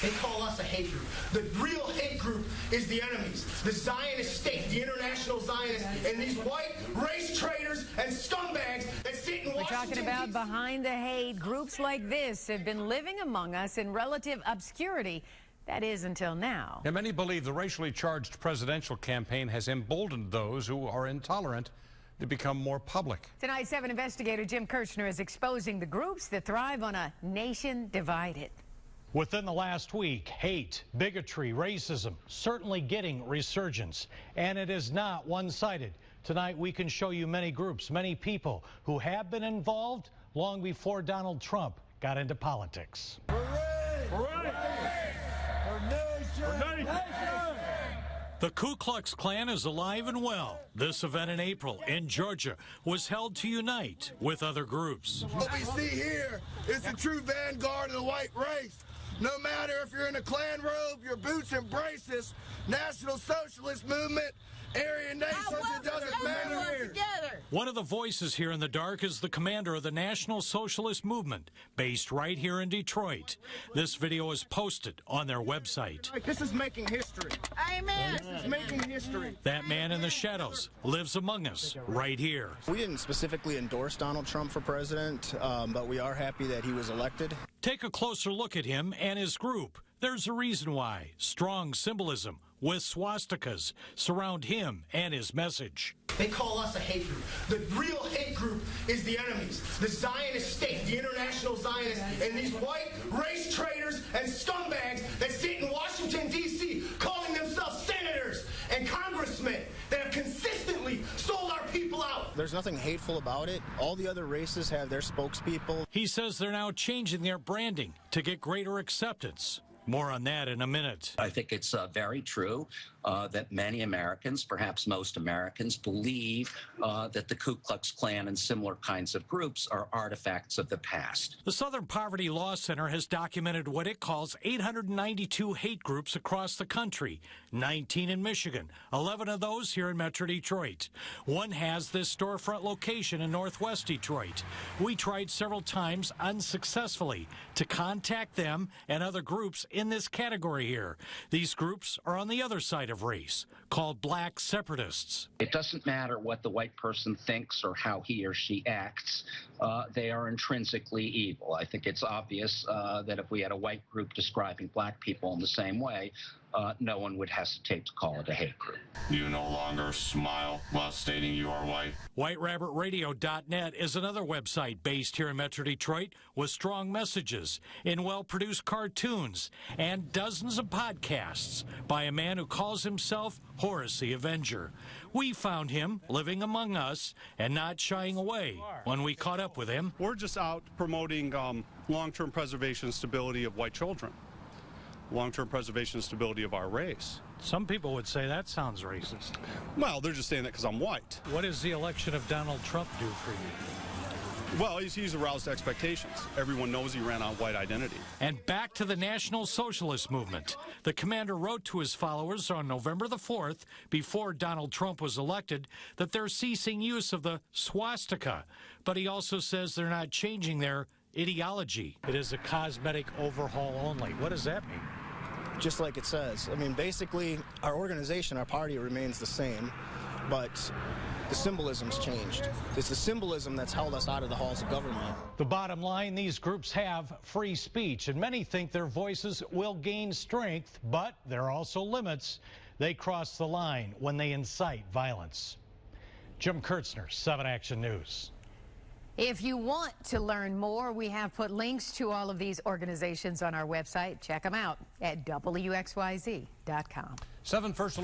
They call us a hate group. The real hate group is the enemies, the Zionist state, the international Zionists, and these white race traitors and scumbags that sit in Washington. We're talking about behind the hate. Groups like this have been living among us in relative obscurity. That is until now. And many believe the racially charged presidential campaign has emboldened those who are intolerant to become more public. Tonight, 7 investigator Jim Kirchner is exposing the groups that thrive on a nation divided. Within the last week, hate, bigotry, racism certainly getting resurgence, and it is not one-sided. Tonight, we can show you many groups, many people who have been involved long before Donald Trump got into politics. Hooray! Hooray! Our nation! The Ku Klux Klan is alive and well. This event in April in Georgia was held to unite with other groups. What we see here is the true vanguard of the white race. No matter if you're in a Klan robe, your boots and braces, National Socialist Movement, Aryan Nations, it doesn't matter. One of the voices here in the dark is the commander of the National Socialist Movement, based right here in Detroit. This video is posted on their website. This is making history. Amen. This is making history. That man in the shadows lives among us right here. We didn't specifically endorse Donald Trump for president, but we are happy that he was elected. Take a closer look at him and his group. There's a reason why. Strong symbolism with swastikas surround him and his message. They call us a hate group. The real hate group is the enemies, the Zionist state, the international Zionists, and these white race traitors and scumbags that sit in Washington, D.C., calling themselves senators and congressmen that have consistently sold our people out. There's nothing hateful about it. All the other races have their spokespeople. He says they're now changing their branding to get greater acceptance. More on that in a minute. I think it's very true that many Americans, perhaps most Americans, believe that the Ku Klux Klan and similar kinds of groups are artifacts of the past. The Southern Poverty Law Center has documented what it calls 892 hate groups across the country, 19 in Michigan, 11 of those here in Metro Detroit. One has this storefront location in Northwest Detroit. We tried several times unsuccessfully to contact them and other groups in this category here. These groups are on the other side of race, called black separatists. It doesn't matter what the white person thinks or how he or she acts. They are intrinsically evil. I think it's obvious that if we had a white group describing black people in the same way, no one would hesitate to call it a hate group. You no longer smile while stating you are white. WhiteRabbitRadio.net is another website based here in Metro Detroit with strong messages in well-produced cartoons and dozens of podcasts by a man who calls himself Horus the Avenger. We found him living among us and not shying away when we caught up with him. We're just out promoting long-term preservation and stability of white children. Long-term preservation and stability of our race. Some people would say that sounds racist. Well, they're just saying that because I'm white. What does the election of Donald Trump do for you? Well, he's aroused expectations. Everyone knows he ran on white identity. And back to the National Socialist Movement. The commander wrote to his followers on November the 4th, before Donald Trump was elected, that they're ceasing use of the swastika. But he also says they're not changing their ideology. It is a cosmetic overhaul only. What does that mean? Just like it says. I mean, basically, our organization, our party remains the same, but the symbolism's changed. It's the symbolism that's held us out of the halls of government. The bottom line, these groups have free speech, and many think their voices will gain strength, but there are also limits. They cross the line when they incite violence. Jim Kirchner, 7 Action News. If you want to learn more, we have put links to all of these organizations on our website. Check them out at WXYZ.com. 7 First Alert.